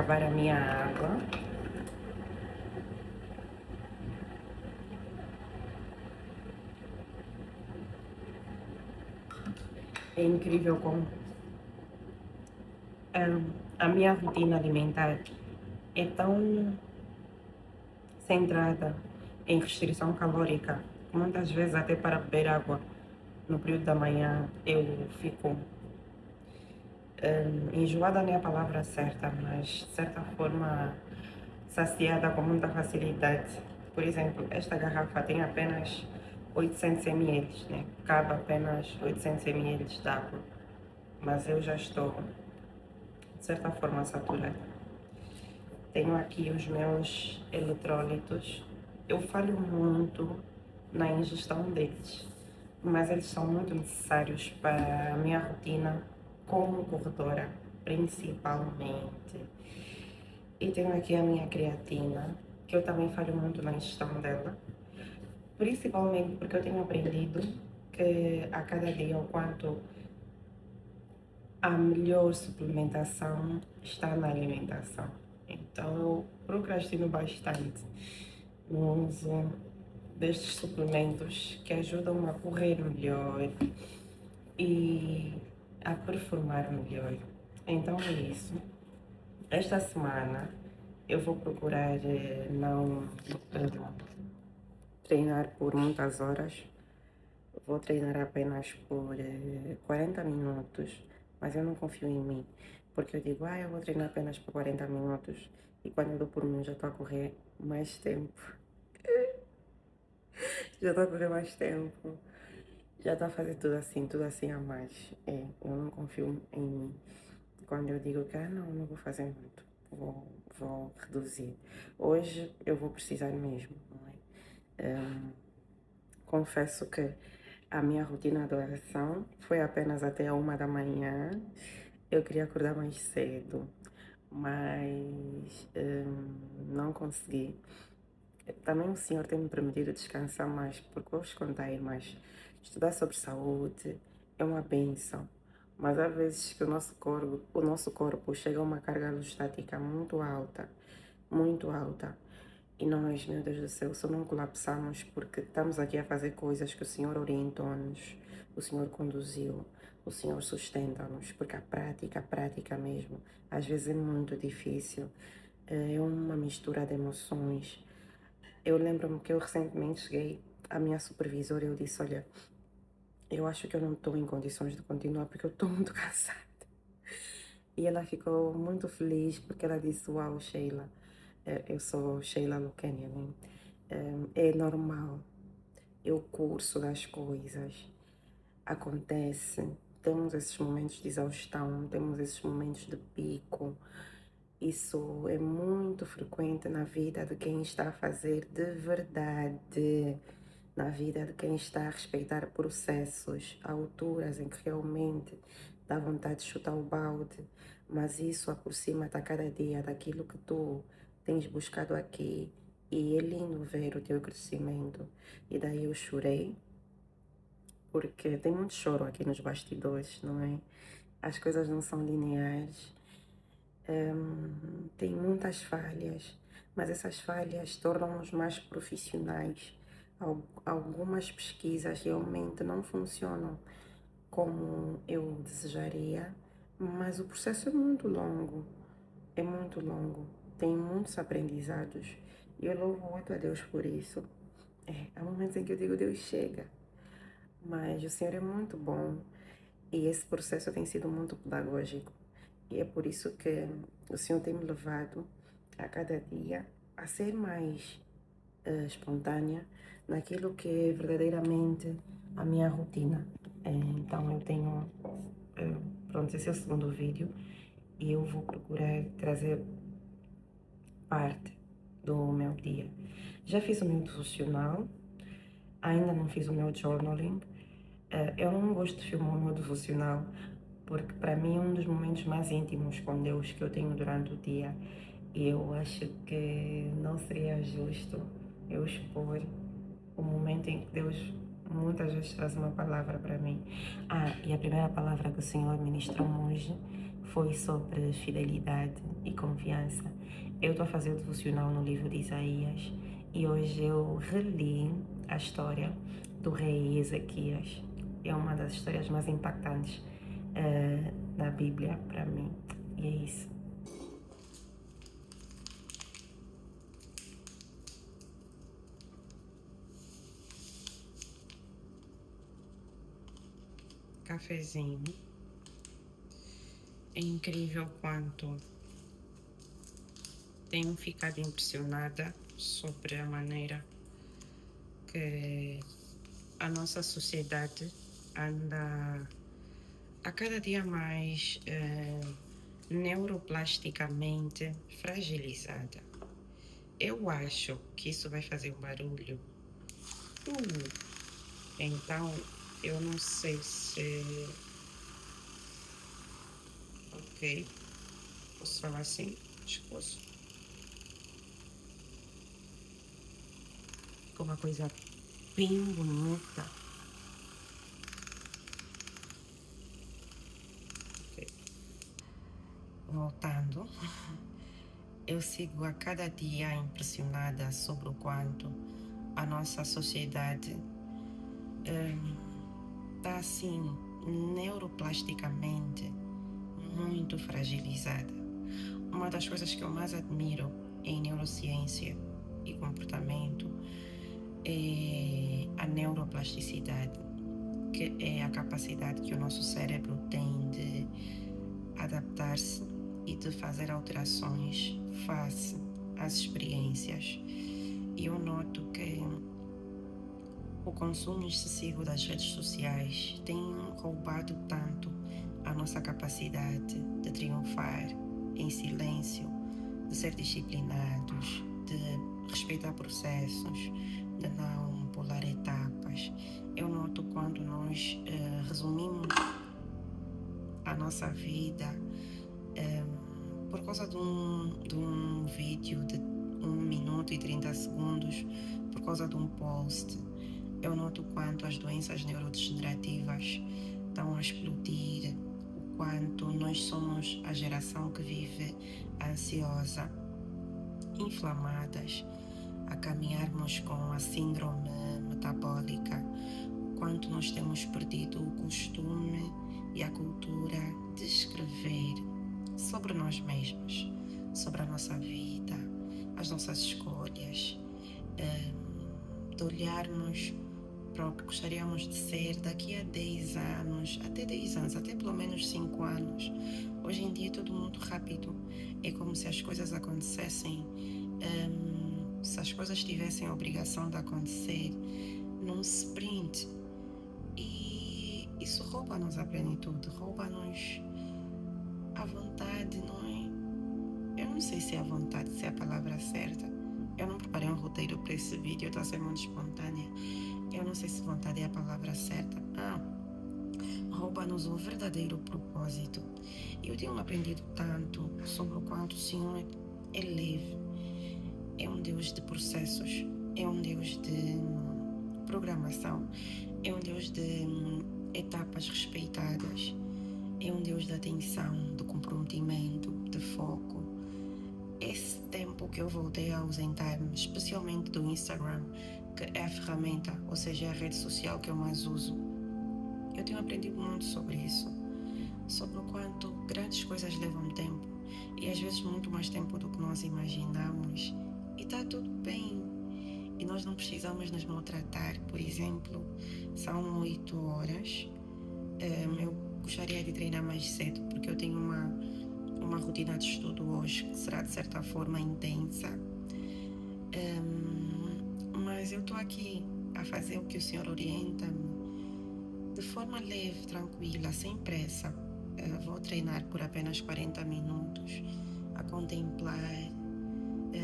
acabar a minha água. É incrível como a minha rotina alimentar é tão centrada em restrição calórica. Muitas vezes até para beber água no período da manhã eu fico enjoada, não é a palavra certa, mas de certa forma saciada com muita facilidade. Por exemplo, esta garrafa tem apenas 800 ml, né? Cabe apenas 800 ml de água, mas eu já estou de certa forma saturada. Tenho aqui os meus eletrólitos. Eu falho muito na ingestão deles, mas eles são muito necessários para a minha rotina como corredora, principalmente. E tenho aqui a minha creatina, que eu também falho muito na ingestão dela, principalmente porque eu tenho aprendido que a cada dia o quanto a melhor suplementação está na alimentação. Então eu procrastino bastante no uso destes suplementos que ajudam a correr melhor e a performar melhor. Então é isso. Esta semana eu vou procurar não treinar por muitas horas. Vou treinar apenas por 40 minutos, mas eu não confio em mim. Porque eu digo, eu vou treinar apenas por 40 minutos e quando eu dou por mim já estou a correr mais tempo. Já estou a correr mais tempo. Já estou a fazer tudo assim a mais. Eu não confio em mim. Quando eu digo que, não vou fazer muito. Vou reduzir. Hoje eu vou precisar mesmo, não é? Confesso que a minha rotina de oração foi apenas até a 1 da manhã. Eu queria acordar mais cedo, mas não consegui. Também o Senhor tem me permitido descansar mais, porque vou vos contar, mas estudar sobre saúde é uma bênção. Mas há vezes que o nosso corpo chega a uma carga alostática muito alta. E nós, meu Deus do céu, só não colapsamos porque estamos aqui a fazer coisas que o Senhor orientou-nos, o Senhor conduziu, o Senhor sustenta-nos, porque a prática mesmo, às vezes é muito difícil. É uma mistura de emoções. Eu lembro-me que eu recentemente cheguei à minha supervisora e eu disse, olha, eu acho que eu não estou em condições de continuar porque eu estou muito cansada. E ela ficou muito feliz porque ela disse, uau, Sheila, eu sou Sheila Luquenia, né? É normal, é o curso das coisas, acontece, temos esses momentos de exaustão, temos esses momentos de pico, isso é muito frequente na vida de quem está a fazer de verdade, na vida de quem está a respeitar processos, alturas em que realmente dá vontade de chutar o balde, mas isso aproxima-te a cada dia daquilo que tu tens buscado aqui e é lindo ver o teu crescimento. E daí eu chorei, porque tem muito choro aqui nos bastidores, não é? As coisas não são lineares, tem muitas falhas, mas essas falhas tornam-nos mais profissionais. Algumas pesquisas realmente não funcionam como eu desejaria, mas o processo é muito longo, tem muitos aprendizados e eu louvo muito a Deus por isso. Há momentos em que eu digo, Deus chega, mas o Senhor é muito bom e esse processo tem sido muito pedagógico. E é por isso que o Senhor tem me levado a cada dia a ser mais espontânea naquilo que é verdadeiramente a minha rotina. Então eu tenho, pronto, esse é o segundo vídeo e eu vou procurar trazer parte do meu dia. Já fiz o meu devocional, ainda não fiz o meu journaling. Eu não gosto de filmar o meu devocional porque para mim é um dos momentos mais íntimos com Deus que eu tenho durante o dia e eu acho que não seria justo eu expor o momento em que Deus muitas vezes traz uma palavra para mim. E a primeira palavra que o Senhor ministrou hoje foi sobre fidelidade e confiança. Eu estou a fazer o devocional no livro de Isaías e hoje eu reli a história do rei Ezequias. É uma das histórias mais impactantes da Bíblia para mim. E é isso. Cafezinho. É incrível quanto tenho ficado impressionada sobre a maneira que a nossa sociedade anda a cada dia mais neuroplasticamente fragilizada. Eu acho que isso vai fazer um barulho. Então, eu não sei se... Ok, posso falar assim? Esposo. Ficou uma coisa bem bonita. Okay. Voltando, eu sigo a cada dia impressionada sobre o quanto a nossa sociedade está assim neuroplasticamente muito fragilizada. Uma das coisas que eu mais admiro em neurociência e comportamento é a neuroplasticidade, que é a capacidade que o nosso cérebro tem de adaptar-se e de fazer alterações face às experiências. E eu noto que o consumo excessivo das redes sociais tem roubado tanto a nossa capacidade de triunfar em silêncio, de ser disciplinados, de respeitar processos, de não pular etapas. Eu noto quando nós resumimos a nossa vida por causa de um vídeo de 1 minuto e 30 segundos, por causa de um post. Eu noto quanto as doenças neurodegenerativas estão a explodir, o quanto nós somos a geração que vive ansiosa, inflamadas, a caminharmos com a síndrome metabólica, o quanto nós temos perdido o costume e a cultura de escrever sobre nós mesmos, sobre a nossa vida, as nossas escolhas, de olharmos para o que gostaríamos de ser daqui a 10 anos, até 10 anos, até pelo menos 5 anos. Hoje em dia é tudo muito rápido, é como se as coisas acontecessem, se as coisas tivessem a obrigação de acontecer num sprint. E isso rouba-nos a plenitude, rouba-nos a vontade, não é? Eu não sei se é a vontade, se é a palavra certa. Eu não preparei um roteiro para esse vídeo, eu estou a ser muito espontânea. Eu não sei se vontade é a palavra certa. Rouba-nos o verdadeiro propósito. Eu tenho aprendido tanto sobre o quanto o Senhor é leve. É um Deus de processos, é um Deus de programação, é um Deus de etapas respeitadas, é um Deus de atenção, de comprometimento, de foco. Esse tempo que eu voltei a ausentar-me, especialmente do Instagram, que é a ferramenta, ou seja, a rede social que eu mais uso, eu tenho aprendido muito sobre isso, sobre o quanto grandes coisas levam tempo, e às vezes muito mais tempo do que nós imaginamos, e está tudo bem, e nós não precisamos nos maltratar. Por exemplo, são 8 horas, eu gostaria de treinar mais cedo, porque eu tenho uma rotina de estudo hoje que será de certa forma intensa, mas eu estou aqui a fazer o que o Senhor orienta-me de forma leve, tranquila, sem pressa. Vou treinar por apenas 40 minutos, a contemplar,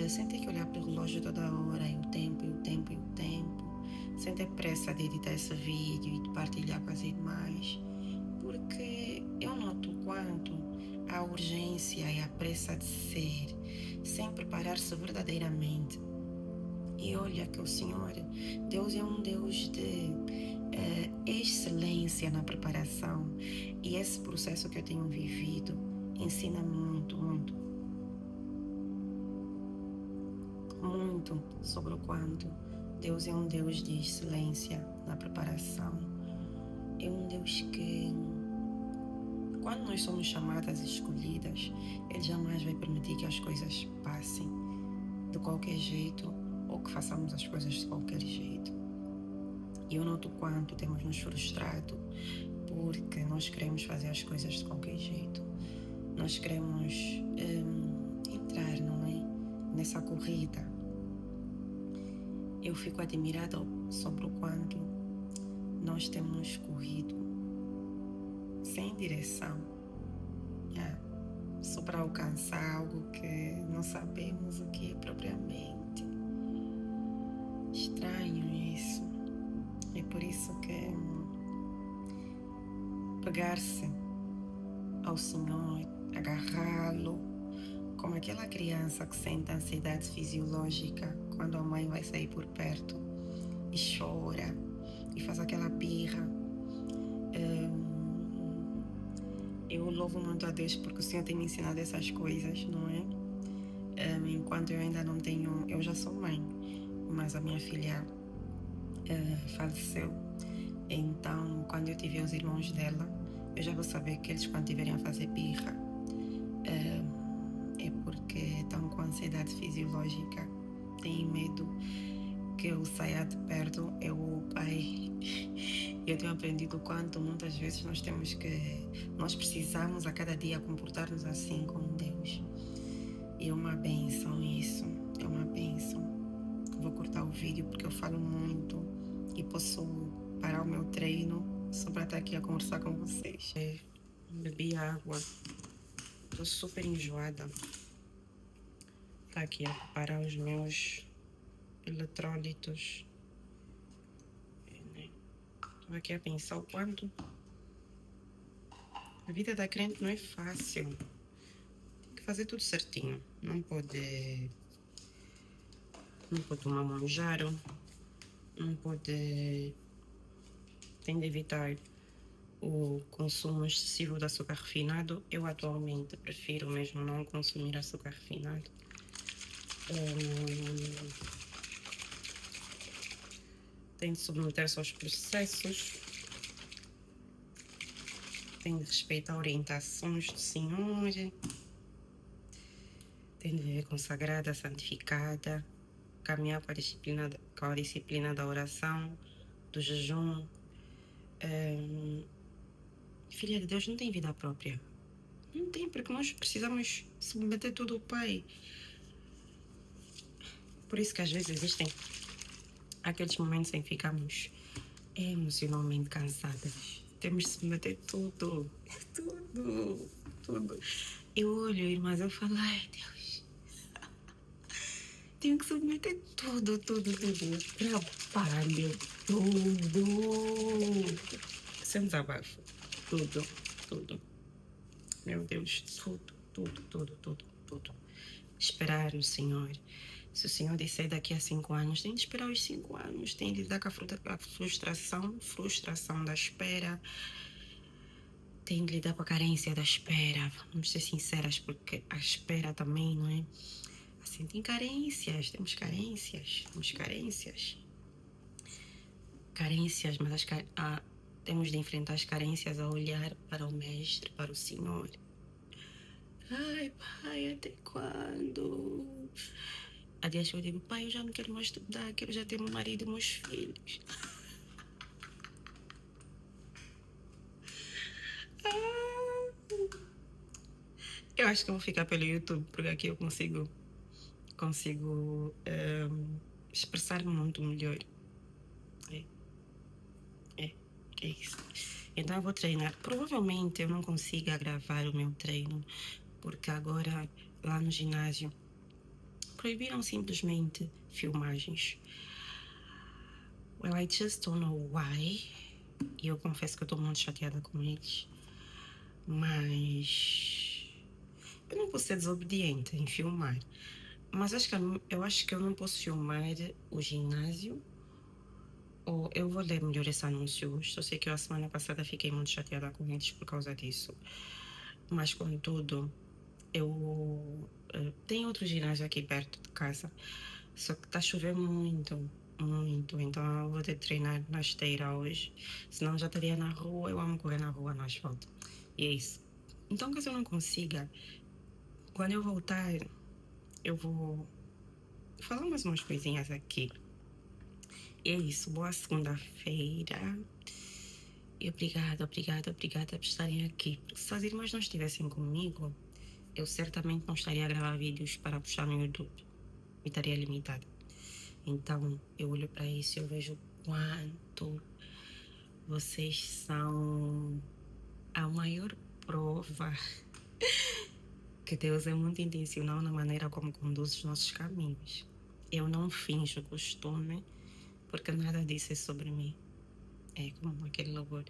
sem ter que olhar para o relógio toda hora, e o tempo, sem ter pressa de editar esse vídeo e de partilhar com as demais, porque eu noto quanto a urgência e a pressa de ser, sem preparar-se verdadeiramente. E olha que o Senhor, Deus é um Deus de excelência na preparação, e esse processo que eu tenho vivido ensina-me muito, muito, muito sobre o quanto Deus é um Deus de excelência na preparação. É um Deus que, quando nós somos chamadas e escolhidas, Ele jamais vai permitir que as coisas passem de qualquer jeito ou que façamos as coisas de qualquer jeito. E eu noto quanto temos nos frustrado porque nós queremos fazer as coisas de qualquer jeito. Nós queremos entrar, não é? Nessa corrida. Eu fico admirada sobre o quanto nós temos corrido sem direção, só para alcançar algo que não sabemos o que é propriamente. Estranho isso. É por isso que pegar-se ao Senhor, agarrá-lo, como aquela criança que sente ansiedade fisiológica quando a mãe vai sair por perto e chora e faz aquela birra. Eu louvo muito a Deus porque o Senhor tem me ensinado essas coisas, não é? Enquanto eu ainda não tenho... Eu já sou mãe, mas a minha filha faleceu. Então, quando eu tiver os irmãos dela, eu já vou saber que eles, quando tiverem a fazer birra, é porque estão com ansiedade fisiológica, têm medo que eu saia de perto, eu ou o pai. Eu tenho aprendido o quanto muitas vezes nós precisamos a cada dia comportar-nos assim com Deus. E é uma bênção isso, é uma bênção. Vou cortar o vídeo porque eu falo muito e posso parar o meu treino só para estar aqui a conversar com vocês. Bebi água, estou super enjoada. Tá aqui a preparar os meus eletrólitos. Estou aqui a pensar o quanto a vida da crente não é fácil. Tem que fazer tudo certinho. Não pode tomar manjaro, não pode... Tem de evitar o consumo excessivo de açúcar refinado. Eu atualmente prefiro mesmo não consumir açúcar refinado. Tem de submeter-se aos processos, tem de respeitar orientações do Senhor, tem de viver consagrada, santificada, caminhar com a disciplina da oração, do jejum. Filha de Deus não tem vida própria. Não tem, porque nós precisamos submeter tudo ao Pai. Por isso que às vezes existem aqueles momentos em que ficamos emocionalmente cansadas. Temos de submeter tudo. Eu olho, irmãs, eu falo, ai Deus, tenho que submeter tudo. Trabalho, tudo. Sem desabafo. Tudo. Meu Deus, tudo. Esperar no Senhor. Se o Senhor disser daqui a 5 anos, tem de esperar os 5 anos, tem de lidar com a frustração da espera, tem de lidar com a carência da espera. Vamos ser sinceras, porque a espera também, não é? Assim, tem carências, temos carências, mas temos de enfrentar as carências a olhar para o Mestre, para o Senhor. Ai, Pai, até quando? Há dias que eu digo, Pai, eu já não quero mais estudar, quero já ter meu marido e meus filhos. Eu acho que eu vou ficar pelo YouTube, porque aqui eu consigo expressar-me muito melhor. É isso. Então eu vou treinar. Provavelmente eu não consiga gravar o meu treino, porque agora lá no ginásio proibiram simplesmente filmagens. Well, I just don't know why. E eu confesso que eu estou muito chateada com eles. Mas eu não posso ser desobediente em filmar. Mas eu acho que eu não posso filmar o ginásio. Ou eu vou ler melhor esse anúncio hoje. Eu sei que eu a semana passada fiquei muito chateada com eles por causa disso. Mas contudo, eu tenho outro ginásio aqui perto de casa, só que tá chovendo muito, muito, então eu vou ter que treinar na esteira hoje, senão já estaria na rua, eu amo correr na rua, no asfalto, e é isso. Então, caso eu não consiga, quando eu voltar, eu vou falar mais umas coisinhas aqui. E é isso, boa segunda-feira. E obrigada por estarem aqui. Porque se as irmãs não estivessem comigo, eu certamente não estaria a gravar vídeos para puxar no YouTube. E estaria limitada. Então, eu olho para isso e eu vejo quanto vocês são a maior prova que Deus é muito intencional na maneira como conduz os nossos caminhos. Eu não finjo costume, porque nada disso é sobre mim. É como aquele louvor.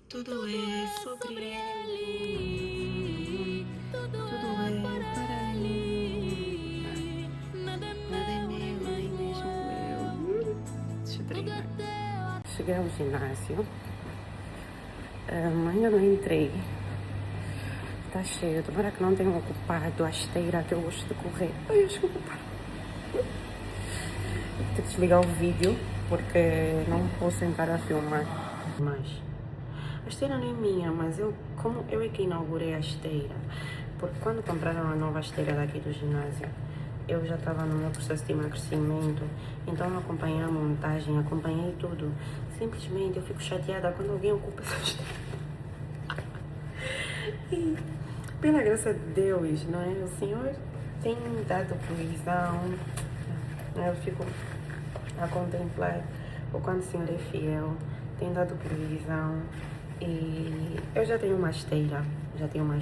Tudo é sobre ele. Tudo é para ele. Nada é meu, nem mesmo eu. Deixa eu treinar. Cheguei ao ginásio. Ainda não entrei. Tá cheio. Tomara que não tenha ocupado a esteira que eu gosto de correr. Ai, acho que ocuparam. Vou ter que desligar o vídeo porque não posso entrar a filmar. Mas a esteira não é minha, mas como eu é que inaugurei a esteira, porque quando compraram a nova esteira daqui do ginásio, eu já estava no meu processo de emagrecimento, então eu acompanhei a montagem, acompanhei tudo. Simplesmente eu fico chateada quando alguém ocupa essa esteira. E pela graça de Deus, não é? O Senhor tem me dado provisão. Eu fico a contemplar o quanto o Senhor é fiel, tem dado provisão. E eu já tenho uma esteira, já tenho uma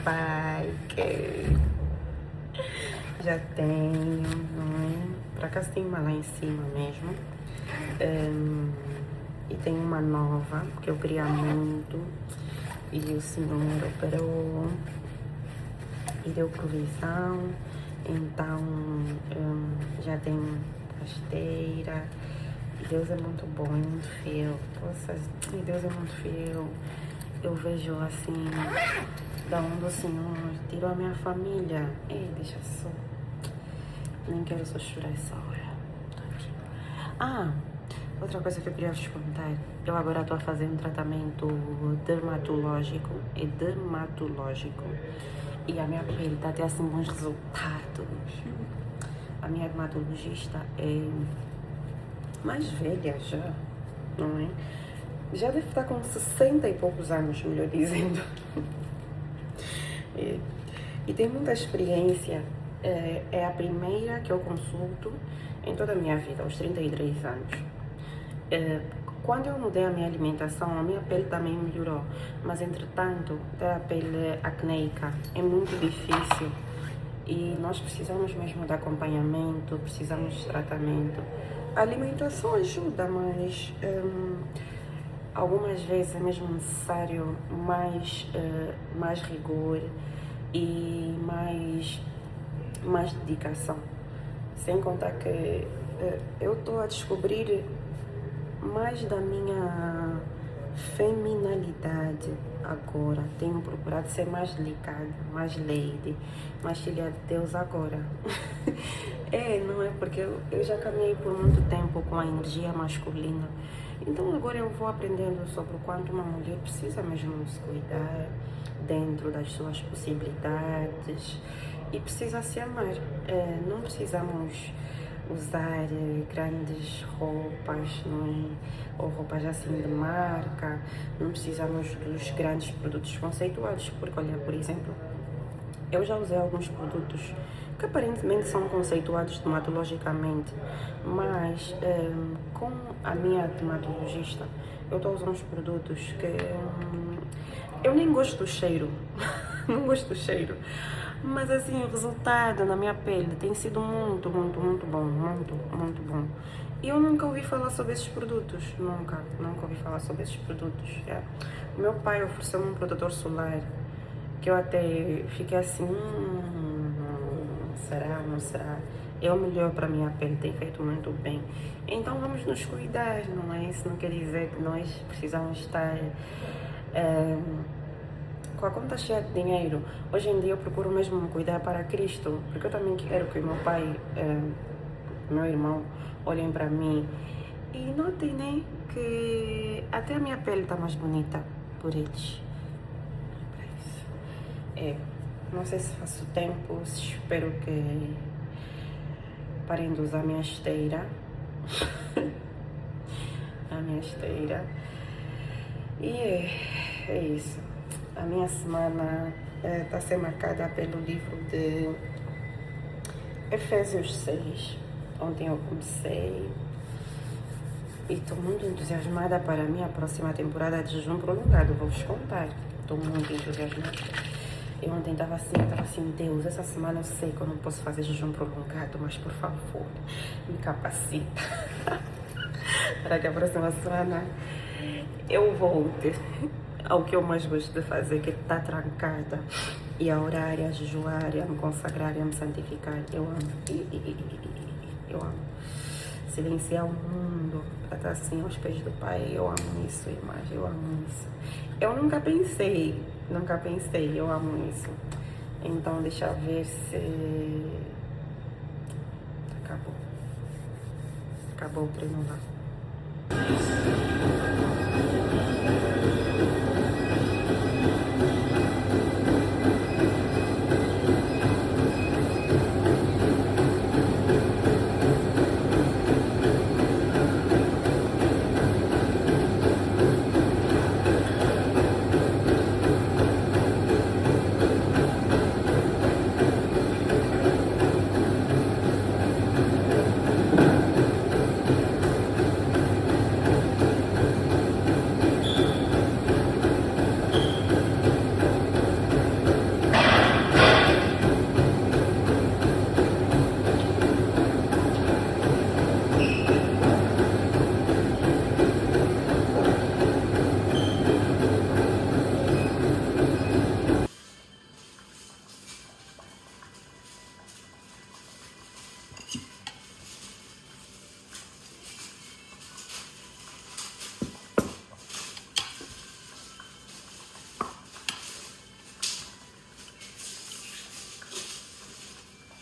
bike, já tenho, não é? Por acaso tem uma lá em cima mesmo. E tem uma nova que eu queria muito. E o Senhor operou e deu provisão. Então, já tenho a esteira. E Deus é muito bom, é muito fiel. Poxa, Deus é muito fiel. Eu vejo assim, da onde o Senhor tirou a minha família. Ei, deixa só. Nem quero só chorar essa hora. Outra coisa que eu queria vos contar. Eu agora estou a fazer um tratamento dermatológico. É dermatológico. E a minha pele está até assim bons resultados. A minha dermatologista é mais velha já, não é? Já deve estar com 60 e poucos anos, melhor dizendo. E tem muita experiência. É a primeira que eu consulto em toda a minha vida, aos 33 anos. Quando eu mudei a minha alimentação, a minha pele também melhorou. Mas, entretanto, ter a pele acneica é muito difícil. E nós precisamos mesmo de acompanhamento, precisamos de tratamento. A alimentação ajuda, mas algumas vezes é mesmo necessário mais rigor e mais dedicação. Sem contar que eu estou a descobrir mais da minha feminilidade agora. Tenho procurado ser mais delicada, mais lady, mais filha de Deus agora. Não é? Porque eu já caminhei por muito tempo com a energia masculina. Então agora eu vou aprendendo sobre o quanto uma mulher precisa mesmo se cuidar dentro das suas possibilidades e precisa se amar. Não precisamos usar grandes roupas, não é? Ou roupas assim de marca. Não precisamos dos grandes produtos conceituados, porque olha, por exemplo, eu já usei alguns produtos que aparentemente são conceituados dermatologicamente, mas com a minha dermatologista eu estou usando uns produtos que eu nem gosto do cheiro, não gosto do cheiro. Mas assim, o resultado na minha pele tem sido muito bom, muito bom. E eu nunca ouvi falar sobre esses produtos, nunca ouvi falar sobre esses produtos. O meu pai ofereceu um protetor solar, que eu até fiquei assim, será, não será? É o melhor para minha pele, tem feito muito bem. Então vamos nos cuidar, não é? Isso não quer dizer que nós precisamos estar com a conta cheia de dinheiro, hoje em dia eu procuro mesmo me cuidar para Cristo, porque eu também quero que o meu pai, meu irmão, olhem para mim e notem, né, que até a minha pele está mais bonita por eles. É, não sei se faço tempo, espero que parem de usar a minha esteira. A minha esteira. E é isso. A minha semana está a ser marcada pelo livro de Efésios 6. Ontem eu comecei e estou muito entusiasmada para a minha próxima temporada de jejum prolongado. Vou-vos contar. Estou muito entusiasmada. Eu ontem estava assim, Deus, essa semana eu sei que eu não posso fazer jejum prolongado, mas por favor, me capacita para que a próxima semana eu volte ao que eu mais gosto de fazer, que é estar trancada e a orar, e a jejuar, e a me consagrar, e a me santificar. Eu amo. Eu amo. Silenciar o mundo para estar assim aos pés do Pai. Eu amo isso, irmãs. Eu amo isso. Eu nunca pensei, eu amo isso. Então, deixa eu ver se. Acabou. Acabou o treino lá.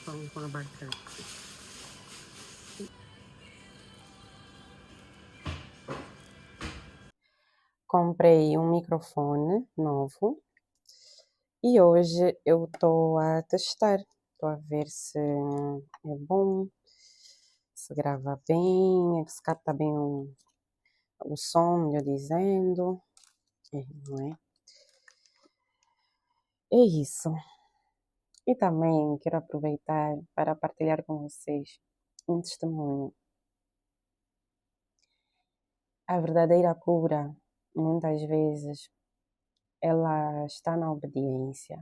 Vamos com abacate. Comprei um microfone novo e hoje eu estou a testar. Estou a ver se é bom, se grava bem, se capta bem o som, melhor dizendo. Não é? É isso. E também quero aproveitar para partilhar com vocês um testemunho. A verdadeira cura, muitas vezes, ela está na obediência.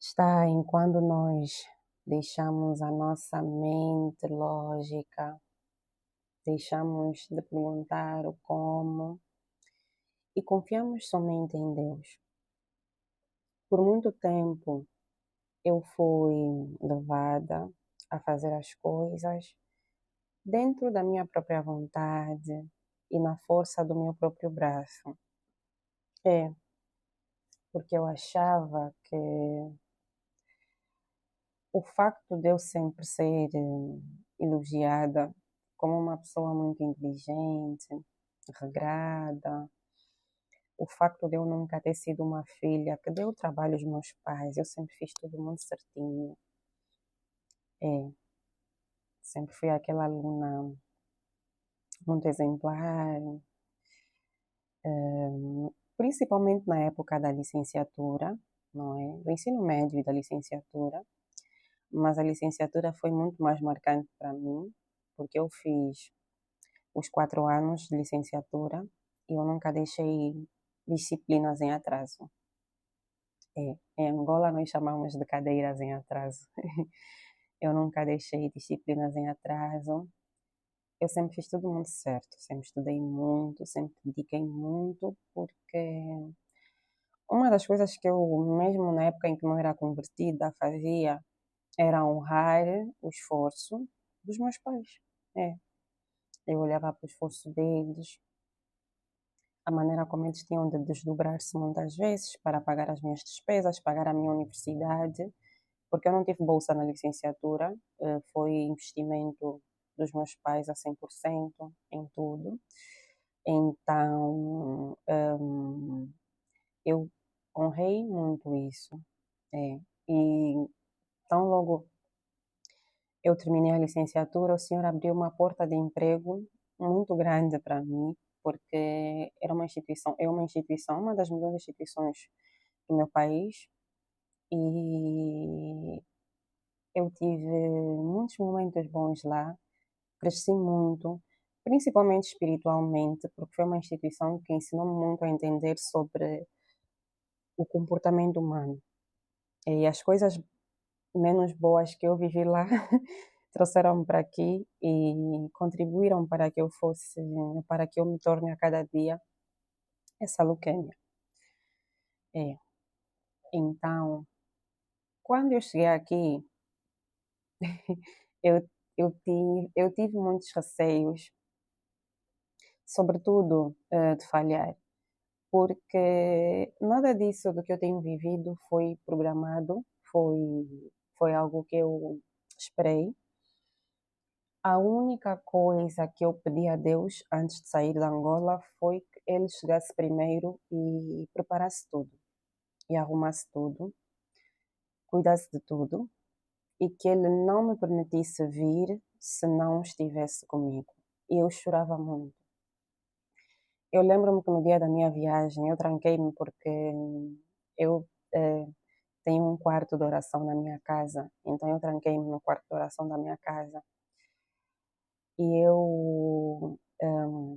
Está em quando nós deixamos a nossa mente lógica, deixamos de perguntar o como e confiamos somente em Deus. Por muito tempo eu fui levada a fazer as coisas dentro da minha própria vontade e na força do meu próprio braço. Porque eu achava que o facto de eu sempre ser elogiada como uma pessoa muito inteligente, regrada, o facto de eu nunca ter sido uma filha que deu trabalho aos meus pais, eu sempre fiz tudo muito certinho. Sempre fui aquela aluna muito exemplar, principalmente na época da licenciatura, não é? Do ensino médio e da licenciatura. Mas a licenciatura foi muito mais marcante para mim, porque eu fiz os 4 anos de licenciatura e eu nunca deixei disciplinas em atraso. Em Angola nós chamamos de cadeiras em atraso. Eu nunca deixei disciplinas em atraso. Eu sempre fiz tudo muito certo, sempre estudei muito, sempre dediquei muito, porque uma das coisas que eu, mesmo na época em que não era convertida, fazia era honrar o esforço dos meus pais. Eu olhava para o esforço deles, a maneira como eles tinham de desdobrar-se muitas vezes para pagar as minhas despesas, pagar a minha universidade, porque eu não tive bolsa na licenciatura, foi investimento dos meus pais a 100% em tudo. Então, eu honrei muito isso. É. E tão logo eu terminei a licenciatura, o senhor abriu uma porta de emprego muito grande para mim, porque era uma instituição, é uma instituição, uma das melhores instituições do meu país, e eu tive muitos momentos bons lá, cresci muito, principalmente espiritualmente, porque foi uma instituição que ensinou-me muito a entender sobre o comportamento humano. E as coisas menos boas que eu vivi lá trouxeram-me para aqui e contribuíram para que eu fosse, para que eu me torne a cada dia essa Luquênia. É. Então, quando eu cheguei aqui, eu, eu tive muitos receios, sobretudo de falhar, porque nada disso do que eu tenho vivido foi programado, foi, foi algo que eu esperei. A única coisa que eu pedi a Deus antes de sair da Angola foi que Ele chegasse primeiro e preparasse tudo, e arrumasse tudo, cuidasse de tudo, e que Ele não me permitisse vir se não estivesse comigo. E eu chorava muito. Eu lembro-me que no dia da minha viagem eu tranquei-me porque eu tenho um quarto de oração na minha casa, então eu tranquei-me no quarto de oração da minha casa e eu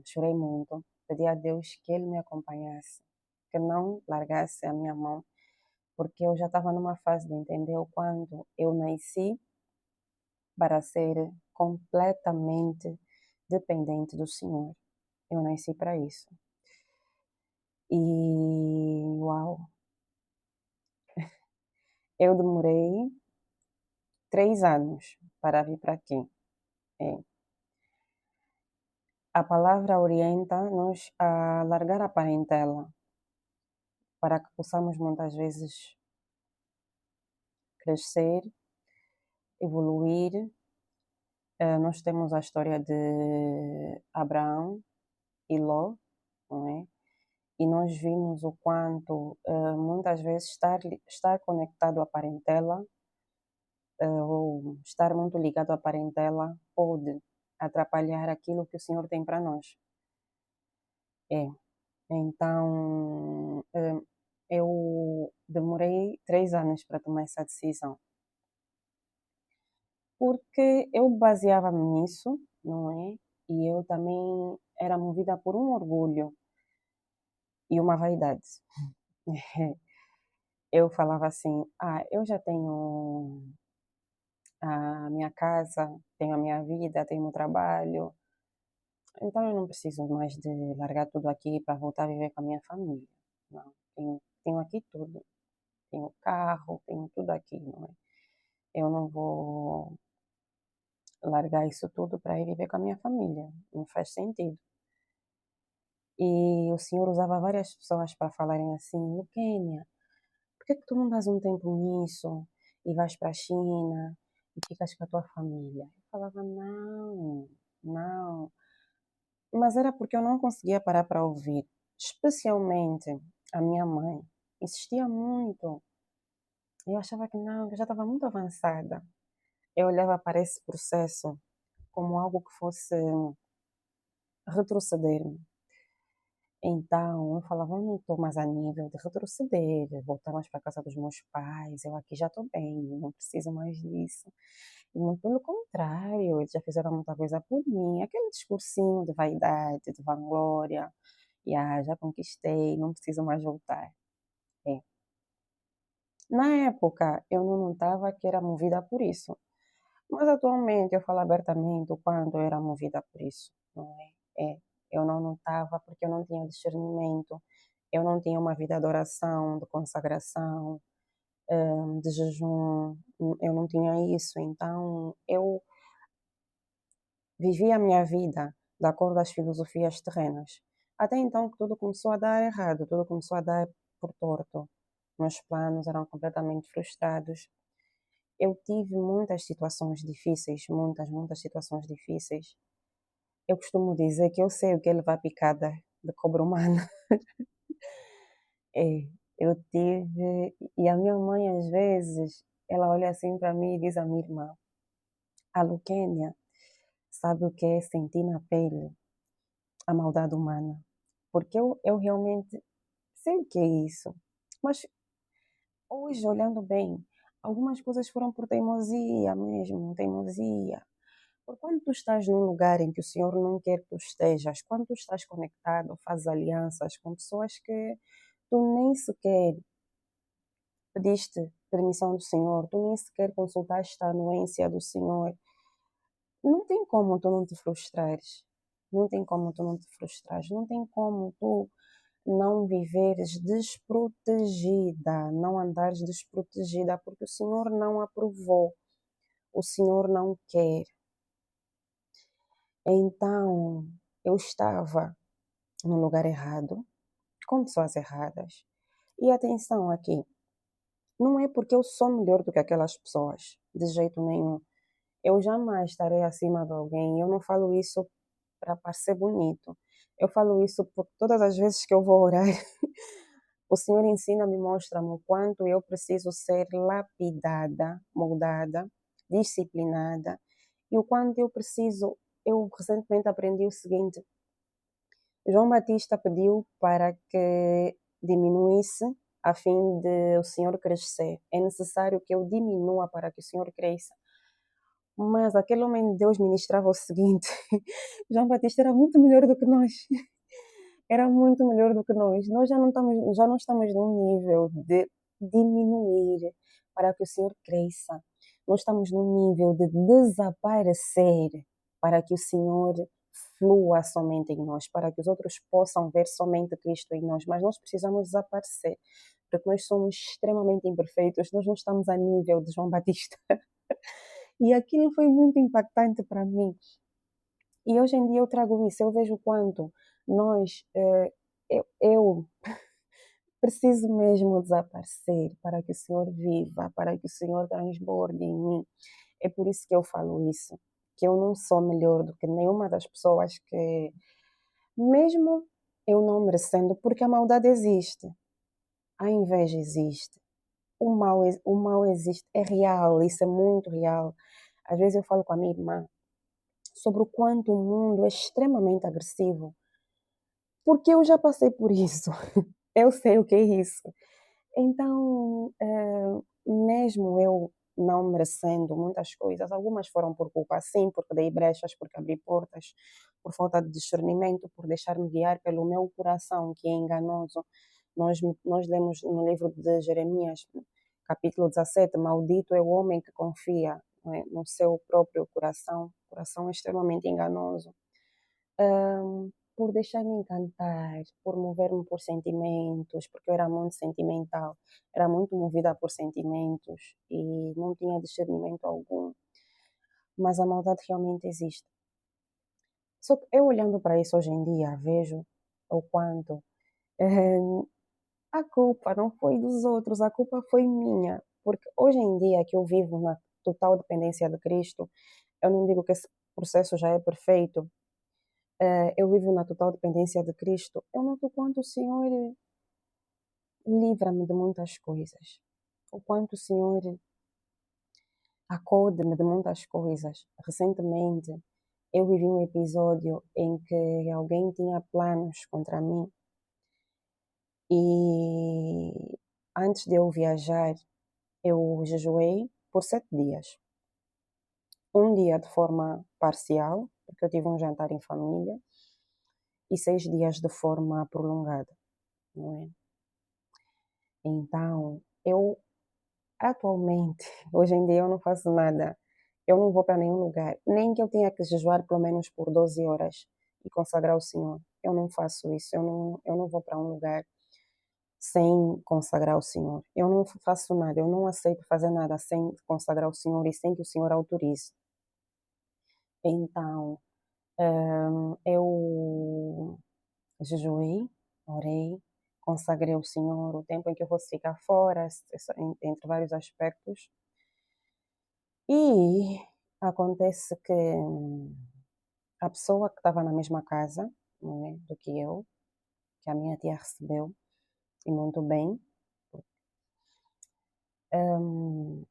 chorei muito, pedi a Deus que Ele me acompanhasse, que não largasse a minha mão, porque eu já estava numa fase de entender o quanto eu nasci para ser completamente dependente do Senhor. Eu nasci para isso. E uau, eu demorei 3 anos para vir para aqui. É. A palavra orienta-nos a largar a parentela para que possamos muitas vezes crescer, evoluir. Nós temos a história de Abraão e Ló, não é? E nós vimos o quanto muitas vezes estar conectado à parentela ou estar muito ligado à parentela pode atrapalhar aquilo que o Senhor tem para nós. É. Então, eu demorei 3 anos para tomar essa decisão, porque eu baseava-me nisso, não é? E eu também era movida por um orgulho e uma vaidade. Eu falava assim: eu já tenho a minha casa, tenho a minha vida, tenho o meu trabalho, então eu não preciso mais de largar tudo aqui para voltar a viver com a minha família. Não, tenho aqui tudo. Tenho carro, tenho tudo aqui, não é? Eu não vou largar isso tudo para ir viver com a minha família. Não faz sentido. E o Senhor usava várias pessoas para falarem assim: Luquênia, por que tu não dás um tempo nisso e vais para a China e ficas com a tua família? Eu falava: não, não. Mas era porque eu não conseguia parar para ouvir. Especialmente a minha mãe. Insistia muito. Eu achava que não, que eu já estava muito avançada. Eu olhava para esse processo como algo que fosse retroceder-me. Então, eu falava, eu não estou mais a nível de retroceder, voltar mais para a casa dos meus pais, eu aqui já estou bem, não preciso mais disso. E muito pelo contrário, eles já fizeram muita coisa por mim. Aquele discursinho de vaidade, de vanglória, já conquistei, não preciso mais voltar. É. Na época, eu não notava que era movida por isso. Mas atualmente eu falo abertamente o quanto eu era movida por isso, não é? Eu não notava porque eu não tinha discernimento, eu não tinha uma vida de oração, de consagração, de jejum, eu não tinha isso, então eu vivia a minha vida de acordo com as filosofias terrenas. Até então que tudo começou a dar errado, tudo começou a dar por torto. Meus planos eram completamente frustrados. Eu tive muitas situações difíceis, muitas situações difíceis. Eu costumo dizer que eu sei o que é levar picada de cobra humana. É, eu tive, e a minha mãe às vezes, ela olha assim para mim e diz à minha irmã, a Luquênia sabe o que é sentir na pele a maldade humana. Porque eu realmente sei o que é isso. Mas hoje, olhando bem, algumas coisas foram por teimosia mesmo, teimosia. Por quando tu estás num lugar em que o Senhor não quer que tu estejas, quando tu estás conectado, fazes alianças com pessoas que tu nem sequer pediste permissão do Senhor, tu nem sequer consultaste a anuência do Senhor, não tem como tu não te frustrares. Não tem como tu não te frustrares. Não tem como tu não viveres desprotegida, não andares desprotegida, porque o Senhor não aprovou, o Senhor não quer. Então, eu estava no lugar errado, com pessoas erradas. E atenção aqui, não é porque eu sou melhor do que aquelas pessoas, de jeito nenhum. Eu jamais estarei acima de alguém. Eu não falo isso para parecer bonito. Eu falo isso porque todas as vezes que eu vou orar, o Senhor ensina-me, mostra-me o quanto eu preciso ser lapidada, moldada, disciplinada, e o quanto eu preciso. Eu recentemente aprendi o seguinte: João Batista pediu para que diminuísse a fim de o Senhor crescer. É necessário que eu diminua para que o Senhor cresça. Mas aquele homem de Deus ministrava o seguinte: João Batista era muito melhor do que nós. Era muito melhor do que nós. Nós já não estamos num nível de diminuir para que o Senhor cresça. Nós estamos num nível de desaparecer para que o Senhor flua somente em nós, para que os outros possam ver somente Cristo em nós. Mas nós precisamos desaparecer, porque nós somos extremamente imperfeitos. Nós não estamos a nível de João Batista. E aquilo foi muito impactante para mim. E hoje em dia eu trago isso, eu vejo o quanto nós, eu preciso mesmo desaparecer para que o Senhor viva, para que o Senhor transborde em mim. É por isso que eu falo isso, que eu não sou melhor do que nenhuma das pessoas que, mesmo eu não merecendo, porque a maldade existe, a inveja existe, o mal existe, é real, isso é muito real. Às vezes eu falo com a minha irmã sobre o quanto o mundo é extremamente agressivo, porque eu já passei por isso. Eu sei o que é isso. Então, mesmo eu não merecendo muitas coisas, algumas foram por culpa, sim, porque dei brechas, porque abri portas, por falta de discernimento, por deixar-me guiar pelo meu coração, que é enganoso. Nós lemos no livro de Jeremias, capítulo 17, maldito é o homem que confia, não é, no seu próprio coração. O coração é extremamente enganoso. Por deixar-me encantar, por mover-me por sentimentos, porque eu era muito sentimental, era muito movida por sentimentos e não tinha discernimento algum. Mas a maldade realmente existe. Só que eu olhando para isso hoje em dia, vejo o quanto eh, a culpa não foi dos outros, a culpa foi minha. Porque hoje em dia que eu vivo na total dependência de Cristo, eu não digo que esse processo já é perfeito, eu vivo na total dependência de Cristo, eu noto o quanto o Senhor livra-me de muitas coisas, o quanto o Senhor acode-me de muitas coisas. Recentemente, eu vivi um episódio em que alguém tinha planos contra mim e antes de eu viajar, eu jejuei por 7 dias. Um dia de forma parcial, porque eu tive um jantar em família, e 6 dias de forma prolongada, não é? Então, eu atualmente, hoje em dia eu não faço nada. Eu não vou para nenhum lugar, nem que eu tenha que jejuar pelo menos por 12 horas e consagrar o Senhor. Eu não faço isso, eu não vou para um lugar sem consagrar o Senhor. Eu não faço nada, eu não aceito fazer nada sem consagrar o Senhor e sem que o Senhor autorize. Então, eu jejuei, orei, consagrei ao Senhor o tempo em que eu fosse ficar fora, entre vários aspectos. E acontece que a pessoa que estava na mesma casa, não é, do que eu, que a minha tia recebeu, e muito bem, hum,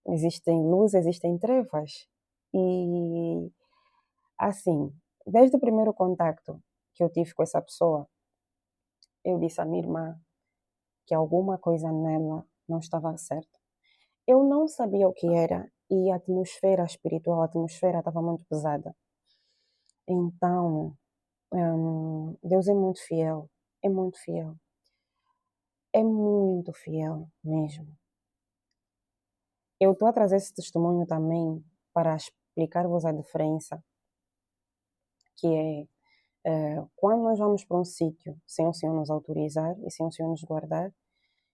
existem luz, existem trevas. E assim, desde o primeiro contacto que eu tive com essa pessoa, eu disse à minha irmã que alguma coisa nela não estava certa. Eu não sabia o que era e a atmosfera espiritual, a atmosfera estava muito pesada. Então, Deus é muito fiel, é muito fiel mesmo. Eu estou a trazer esse testemunho também para explicar-vos a diferença que é quando nós vamos para um sítio sem o Senhor nos autorizar e sem o Senhor nos guardar,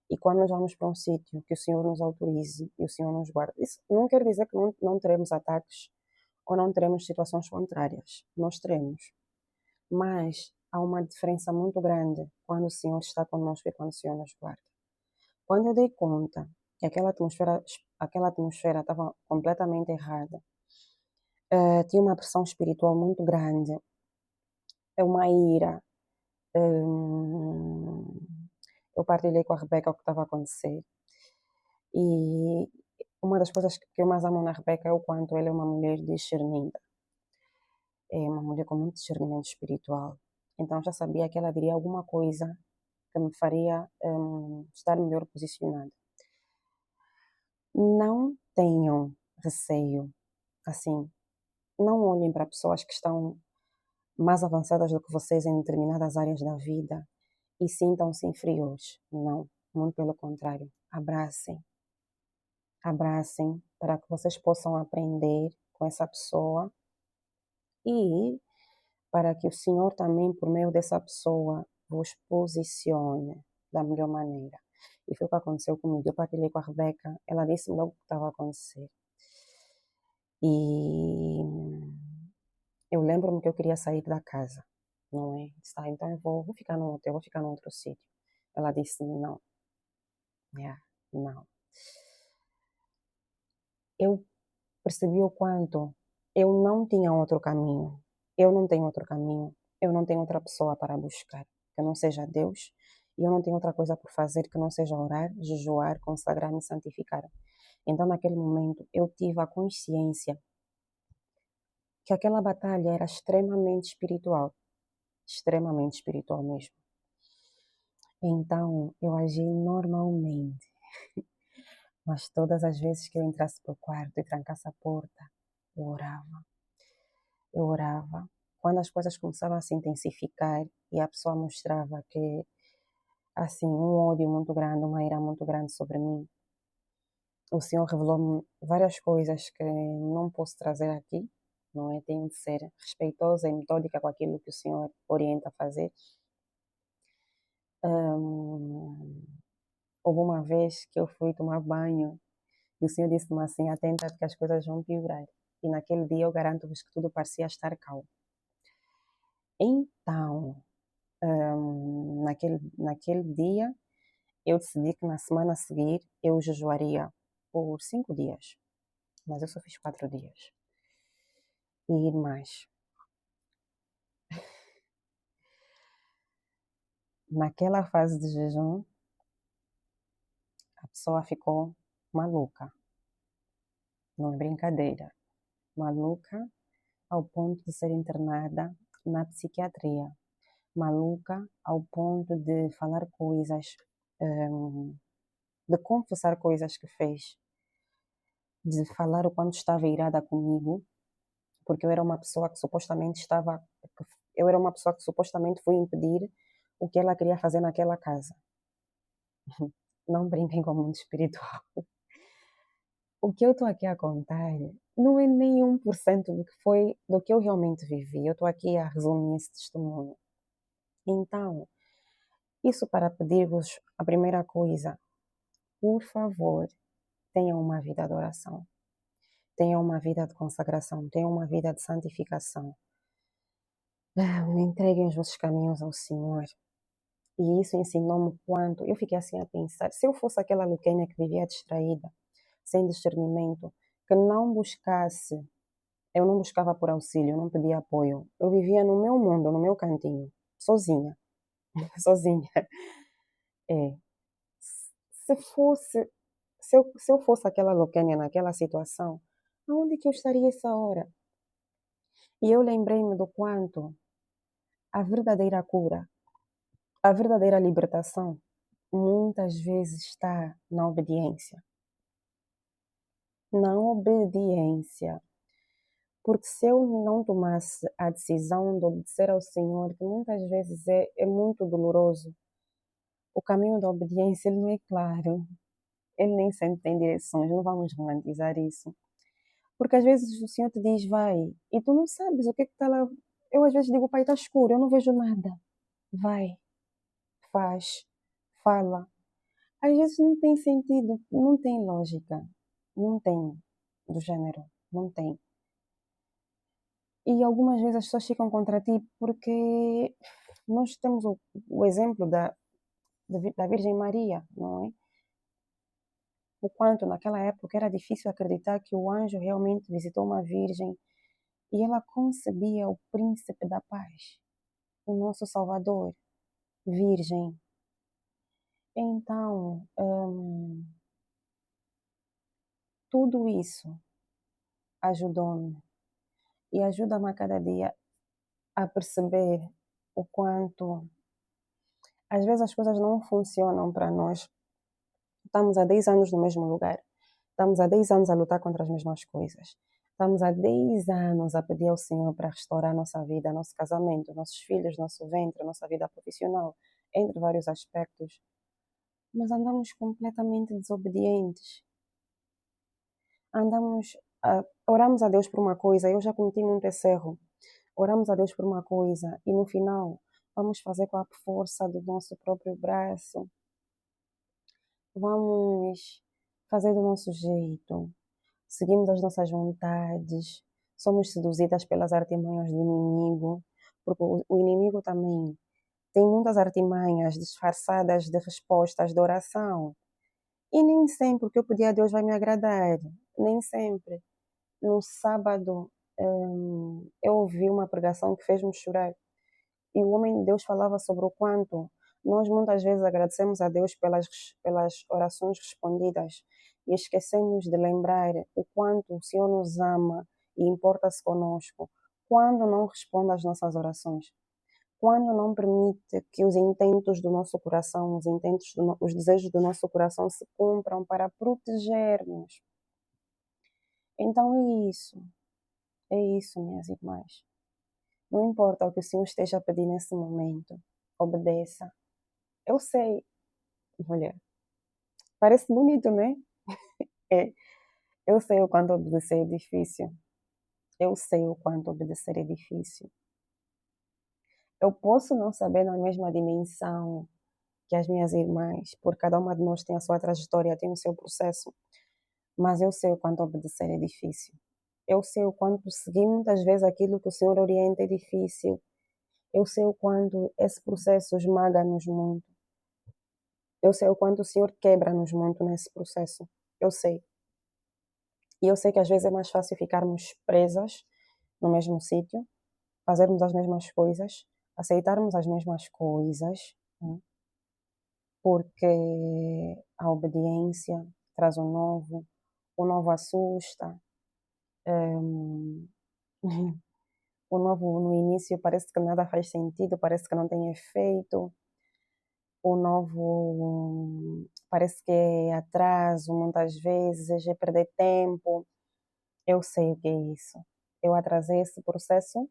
e quando nós vamos para um sítio que o Senhor nos autorize e o Senhor nos guarda. Isso não quer dizer que não teremos ataques ou não teremos situações contrárias. Nós teremos. Mas há uma diferença muito grande quando o Senhor está conosco e quando o Senhor nos guarda. Quando eu dei conta que aquela atmosfera estava completamente errada, tinha uma pressão espiritual muito grande, é uma ira. hum, eu partilhei com a Rebeca o que estava a acontecer. E uma das coisas que eu mais amo na Rebeca é o quanto ela é uma mulher discernida. É uma mulher com muito discernimento espiritual. Então já sabia que ela diria alguma coisa que me faria estar melhor posicionada. Não tenham receio, assim, não olhem para pessoas que estão mais avançadas do que vocês em determinadas áreas da vida e sintam-se inferiores. Não, muito pelo contrário. Abracem, abracem para que vocês possam aprender com essa pessoa e para que o Senhor também, por meio dessa pessoa, vos posicione da melhor maneira. E foi o que aconteceu comigo. Eu partilhei com a Rebeca, ela disse logo o que estava a acontecer. E eu lembro-me que eu queria sair da casa, não é? Disse, então eu vou ficar no hotel, vou ficar num outro sítio. Ela disse, não, não. Eu percebi o quanto eu não tinha outro caminho. Eu não tenho outro caminho. Eu não tenho outra pessoa para buscar que não seja Deus. E eu não tenho outra coisa por fazer que não seja orar, jejuar, consagrar-me e santificar. Então, naquele momento, eu tive a consciência que aquela batalha era extremamente espiritual mesmo. Então, eu agi normalmente, mas todas as vezes que eu entrasse para o quarto e trancasse a porta, eu orava. Eu orava. Quando as coisas começavam a se intensificar e a pessoa mostrava que, assim, um ódio muito grande, uma ira muito grande sobre mim, o Senhor revelou-me várias coisas que não posso trazer aqui, não é? Tenho de ser respeitosa e metódica com aquilo que o Senhor orienta a fazer. Houve uma vez que eu fui tomar banho e o Senhor disse-me assim, atenta que as coisas vão piorar. E naquele dia eu garanto-vos que tudo parecia estar calmo. Então, naquele dia, eu decidi que na semana a seguir eu jejuaria por 5 dias, mas eu só fiz 4 dias. E ir mais. Naquela fase de jejum, a pessoa ficou maluca. Não é brincadeira. Maluca ao ponto de ser internada na psiquiatria. Maluca ao ponto de falar coisas, de confessar coisas que fez, de falar o quanto estava irada comigo, porque eu era uma pessoa que supostamente eu era uma pessoa que supostamente fui impedir o que ela queria fazer naquela casa. Não brinquem com o mundo espiritual. O que eu estou aqui a contar não é nem 1% do que eu realmente vivi. Eu estou aqui a resumir esse testemunho. Então, isso para pedir-vos a primeira coisa, por favor, tenham uma vida de oração, tenham uma vida de consagração, tenham uma vida de santificação. Me entreguem os vossos caminhos ao Senhor. E isso ensinou-me quanto. Eu fiquei assim a pensar: se eu fosse aquela Luquênia que vivia distraída, sem discernimento, que não buscasse, eu não buscava por auxílio, eu não pedia apoio. Eu vivia no meu mundo, no meu cantinho, sozinha, sozinha. É. Se fosse, se eu fosse aquela Luquênia naquela situação, aonde que eu estaria essa hora? E eu lembrei-me do quanto a verdadeira cura, a verdadeira libertação, muitas vezes está na obediência. Na obediência. Porque se eu não tomasse a decisão de obedecer ao Senhor, que muitas vezes é muito doloroso, o caminho da obediência ele não é claro, ele nem sempre tem direções, não vamos romantizar isso. Porque às vezes o Senhor te diz, vai, e tu não sabes o que está lá. Eu às vezes digo, pai, está escuro, eu não vejo nada. Vai, faz, fala. Às vezes não tem sentido, não tem lógica, não tem do gênero, não tem. E algumas vezes as pessoas ficam contra ti porque nós temos o exemplo da Virgem Maria, não é? O quanto naquela época era difícil acreditar que o anjo realmente visitou uma virgem e ela concebia o príncipe da paz, o nosso Salvador, virgem. Então, tudo isso ajudou-me e ajuda-me a cada dia a perceber o quanto às vezes as coisas não funcionam para nós. Estamos há 10 anos no mesmo lugar. Estamos há 10 anos a lutar contra as mesmas coisas. Estamos há 10 anos a pedir ao Senhor para restaurar a nossa vida, nosso casamento, nossos filhos, nosso ventre, nossa vida profissional, entre vários aspectos. Mas andamos completamente desobedientes. Oramos a Deus por uma coisa, eu já cometi muito esse erro. Oramos a Deus por uma coisa e no final vamos fazer com a força do nosso próprio braço. Vamos fazer do nosso jeito. Seguimos as nossas vontades, somos seduzidas pelas artimanhas do inimigo, porque o inimigo também tem muitas artimanhas disfarçadas de respostas de oração. E nem sempre o que eu pedi a Deus vai me agradar, nem sempre. No sábado, eu ouvi uma pregação que fez-me chorar. E o homem de Deus falava sobre o quanto nós muitas vezes agradecemos a Deus pelas orações respondidas e esquecemos de lembrar o quanto o Senhor nos ama e importa-se conosco quando não responde às nossas orações, quando não permite que os intentos do nosso coração, os desejos do nosso coração se cumpram para proteger-nos. Então é isso, minhas irmãs. Não importa o que o Senhor esteja a pedir nesse momento, obedeça. Eu sei, olha, parece bonito, né? É, eu sei o quanto obedecer é difícil. Eu sei o quanto obedecer é difícil. Eu posso não saber na mesma dimensão que as minhas irmãs, porque cada uma de nós tem a sua trajetória, tem o seu processo, mas eu sei o quanto obedecer é difícil. Eu sei o quanto seguir muitas vezes aquilo que o Senhor orienta é difícil. Eu sei o quanto esse processo esmaga-nos muito. Eu sei o quanto o Senhor quebra-nos muito nesse processo. Eu sei. E eu sei que às vezes é mais fácil ficarmos presas no mesmo sítio, fazermos as mesmas coisas, aceitarmos as mesmas coisas, né? Porque a obediência traz o novo assusta, o novo no início parece que nada faz sentido, parece que não tem efeito, o novo parece que é atraso, muitas vezes é perder tempo. Eu sei o que é isso. Eu atrasei esse processo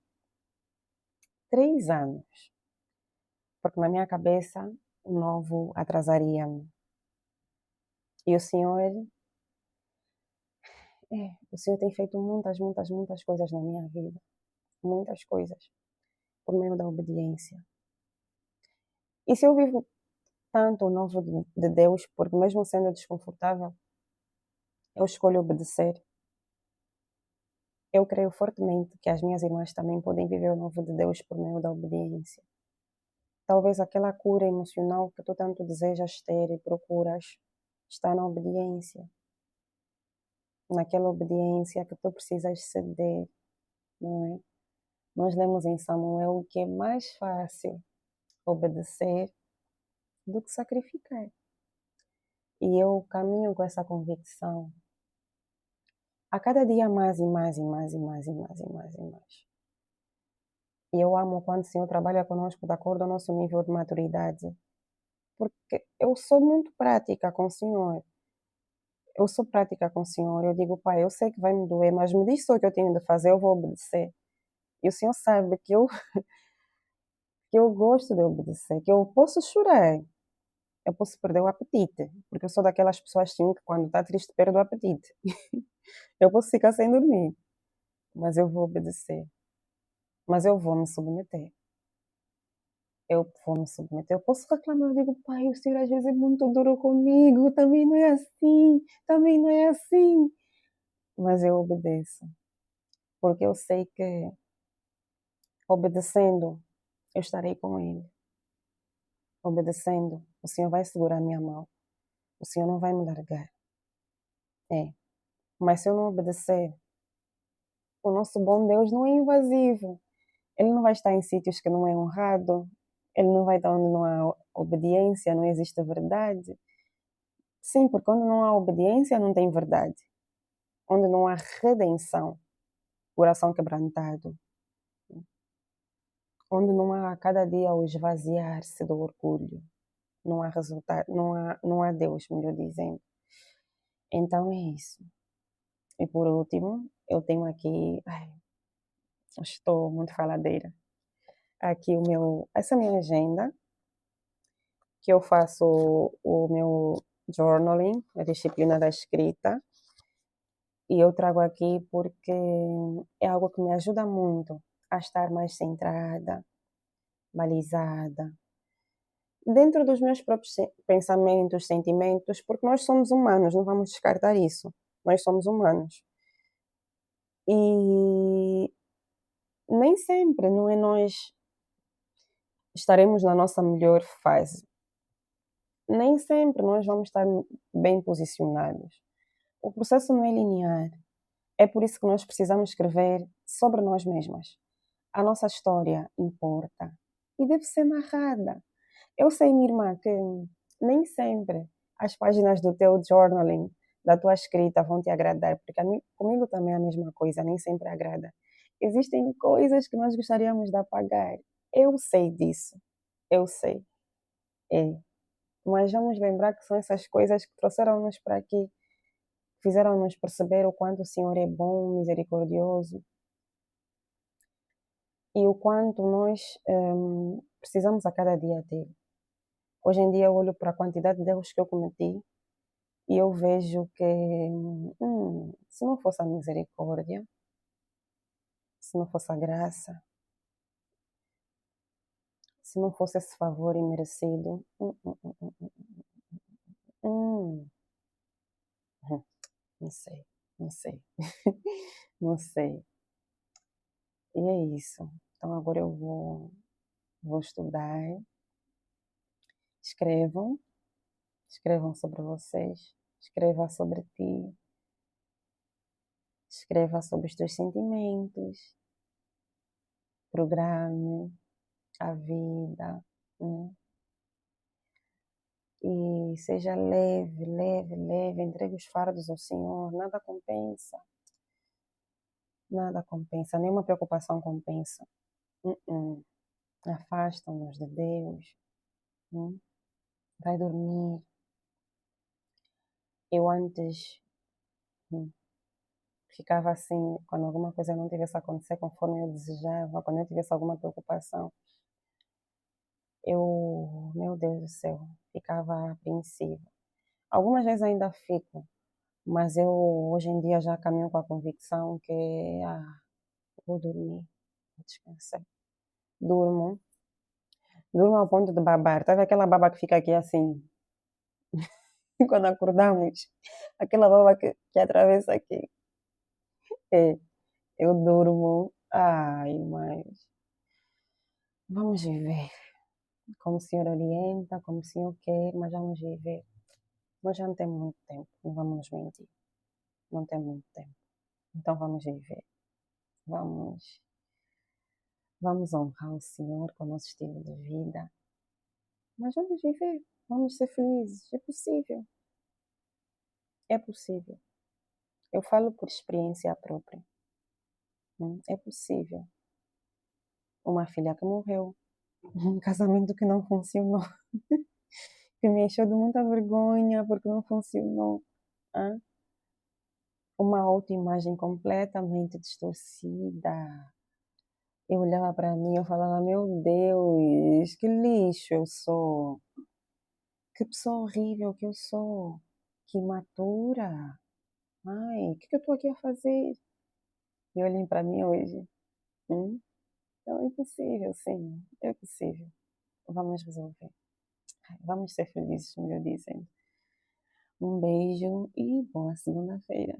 3 anos, porque na minha cabeça o novo atrasaria-me. E o Senhor tem feito muitas, muitas, muitas coisas na minha vida. Muitas coisas, por meio da obediência. E se eu vivo tanto o novo de Deus, porque mesmo sendo desconfortável, eu escolho obedecer. Eu creio fortemente que as minhas irmãs também podem viver o novo de Deus por meio da obediência. Talvez aquela cura emocional que tu tanto desejas ter e procuras está na obediência. Naquela obediência que tu precisas ceder, não é? Nós lemos em Samuel que é mais fácil obedecer do que sacrificar. E eu caminho com essa convicção a cada dia mais e mais e mais e mais e mais e mais e mais. E eu amo quando o Senhor trabalha conosco de acordo ao nosso nível de maturidade, porque eu sou muito prática com o Senhor. Eu sou prática com o Senhor. Eu digo, Pai, eu sei que vai me doer, mas me diz só o que eu tenho de fazer, eu vou obedecer. E o Senhor sabe que eu gosto de obedecer, que eu posso chorar, eu posso perder o apetite, porque eu sou daquelas pessoas assim que quando está triste perde o apetite. Eu posso ficar sem dormir, mas eu vou obedecer. Mas eu vou me submeter. Eu vou me submeter. Eu posso reclamar, eu digo, pai, o Senhor às vezes é muito duro comigo, também não é assim, também não é assim. Mas eu obedeço, porque eu sei que obedecendo, eu estarei com Ele. Obedecendo, o Senhor vai segurar minha mão. O Senhor não vai me largar. É. Mas se eu não obedecer, o nosso bom Deus não é invasivo. Ele não vai estar em sítios que não é honrado. Ele não vai estar onde não há obediência, não existe verdade. Sim, porque onde não há obediência, não tem verdade. Onde não há redenção, coração quebrantado. Onde não há a cada dia o esvaziar-se do orgulho. Não há resultado, não há Deus, melhor dizendo. Então é isso. E por último, eu tenho aqui, estou muito faladeira. Aqui essa minha agenda, que eu faço o meu journaling, a disciplina da escrita, e eu trago aqui porque é algo que me ajuda muito a estar mais centrada, balizada, dentro dos meus próprios pensamentos, sentimentos, porque nós somos humanos, não vamos descartar isso. Nós somos humanos. E nem sempre, não é, nós estaremos na nossa melhor fase. Nem sempre nós vamos estar bem posicionados. O processo não é linear. É por isso que nós precisamos escrever sobre nós mesmas. A nossa história importa e deve ser narrada. Eu sei, minha irmã, que nem sempre as páginas do teu journaling, da tua escrita, vão te agradar, porque comigo também é a mesma coisa, nem sempre agrada. Existem coisas que nós gostaríamos de apagar. Eu sei disso. Eu sei. É. Mas vamos lembrar que são essas coisas que trouxeram-nos para aqui, fizeram-nos perceber o quanto o Senhor é bom, misericordioso e o quanto nós precisamos a cada dia dele. Hoje em dia eu olho para a quantidade de erros que eu cometi e eu vejo que se não fosse a misericórdia, se não fosse a graça, se não fosse esse favor imerecido, não sei, não sei, não sei. E é isso. Então agora eu vou estudar. Escrevam, escrevam sobre vocês, escreva sobre ti, escreva sobre os teus sentimentos, programe a vida, né? E seja leve, leve, leve, entregue os fardos ao Senhor, nada compensa, nada compensa, nenhuma preocupação compensa. Afastam-nos de Deus, vai dormir. Eu antes ficava assim, quando alguma coisa não tivesse a acontecer conforme eu desejava, quando eu tivesse alguma preocupação, meu Deus do céu, ficava apreensiva. Algumas vezes ainda fico, mas eu hoje em dia já caminho com a convicção que, vou dormir, vou descansar. Durmo, durmo ao ponto de babar. Sabe aquela baba que fica aqui assim, quando acordamos? Aquela baba que atravessa aqui. É. Eu durmo. Ai, mas vamos viver. Como o senhor orienta, como o senhor quer, mas vamos viver. Nós já não temos muito tempo, não vamos nos mentir. Não temos muito tempo. Então vamos viver. Vamos, vamos honrar o Senhor com o nosso estilo de vida. Mas vamos viver. Vamos ser felizes. É possível. É possível. Eu falo por experiência própria. É possível. Uma filha que morreu. Um casamento que não funcionou. Que me encheu de muita vergonha porque não funcionou. Hã? Uma autoimagem completamente distorcida. Eu olhava para mim, eu falava, meu Deus, que lixo eu sou. Que pessoa horrível que eu sou. Que imatura. Ai, o que eu estou aqui a fazer? E olhem para mim hoje. Hum? Então é possível, sim. É possível. Vamos resolver. Vamos ser felizes, melhor dizendo. Um beijo e boa segunda-feira.